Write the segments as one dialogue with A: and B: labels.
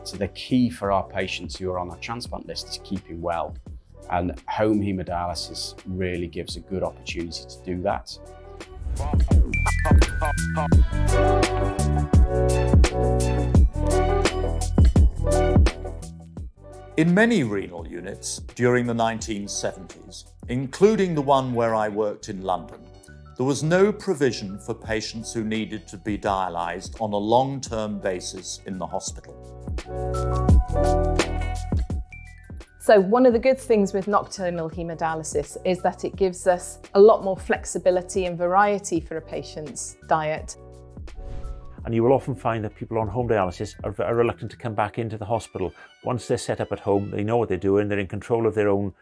A: So the key for our patients who are on our transplant list is keeping well, and home hemodialysis really gives a good opportunity to do that.
B: In many renal units during the 1970s, including the one where I worked in London, there was no provision for patients who needed to be dialysed on a long-term basis in the hospital.
C: So one of the good things with nocturnal hemodialysis is that it gives us a lot more flexibility and variety for a patient's diet.
D: And you will often find that people on home dialysis are reluctant to come back into the hospital. Once they're set up at home, they know what they're doing, they're in control of their own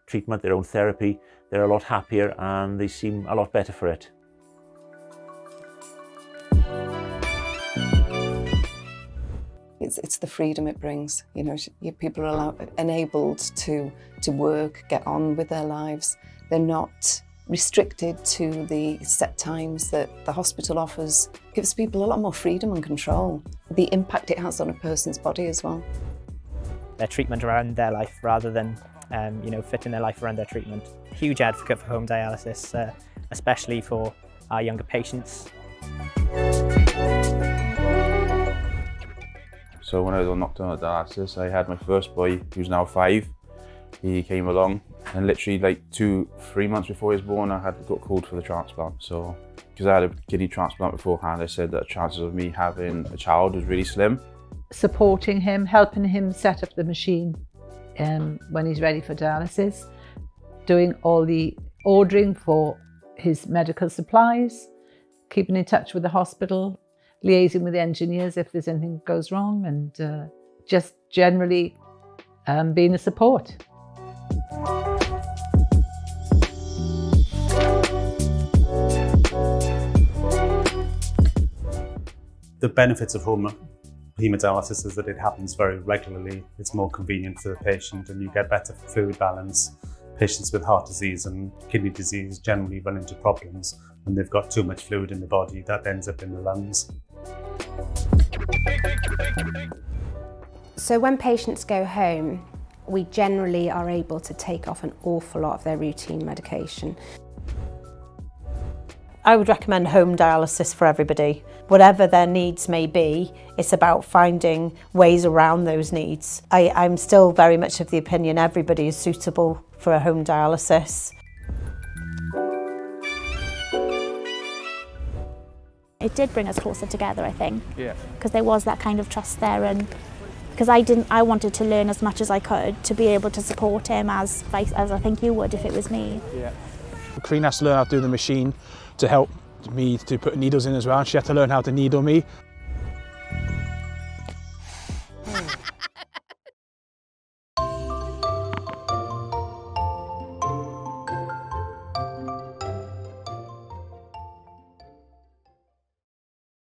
D: treatment, their own therapy, they're a lot happier and they seem a lot better for it.
E: It's the freedom it brings. You know, people are enabled to work, get on with their lives. They're not restricted to the set times that the hospital offers. It gives people a lot more freedom and control. The impact it has on a person's body as well.
F: Their treatment around their life rather than fitting their life around their treatment. Huge advocate for home dialysis, especially for our younger patients.
G: So when I was on nocturnal dialysis, I had my first boy, who's now 5. He came along, and literally like 2-3 months before he was born, I got called for the transplant. So, because I had a kidney transplant beforehand, I said that the chances of me having a child was really slim.
H: Supporting him, helping him set up the machine when he's ready for dialysis, doing all the ordering for his medical supplies, keeping in touch with the hospital, liaising with the engineers if there's anything that goes wrong, and just generally being a support.
I: The benefits of home hemodialysis is that it happens very regularly. It's more convenient for the patient and you get better fluid balance. Patients with heart disease and kidney disease generally run into problems when they've got too much fluid in the body that ends up in the lungs.
J: So when patients go home, we generally are able to take off an awful lot of their routine medication.
K: I would recommend home dialysis for everybody. Whatever their needs may be, it's about finding ways around those needs. I'm still very much of the opinion everybody is suitable for a home dialysis.
L: It did bring us closer together, I think.
M: Yeah.
L: Because there was that kind of trust there, and because I wanted to learn as much as I could to be able to support him as I think you would if it was me.
M: Yeah. Queen has to learn how to do the machine to help me to put needles in as well. She had to learn how to needle me.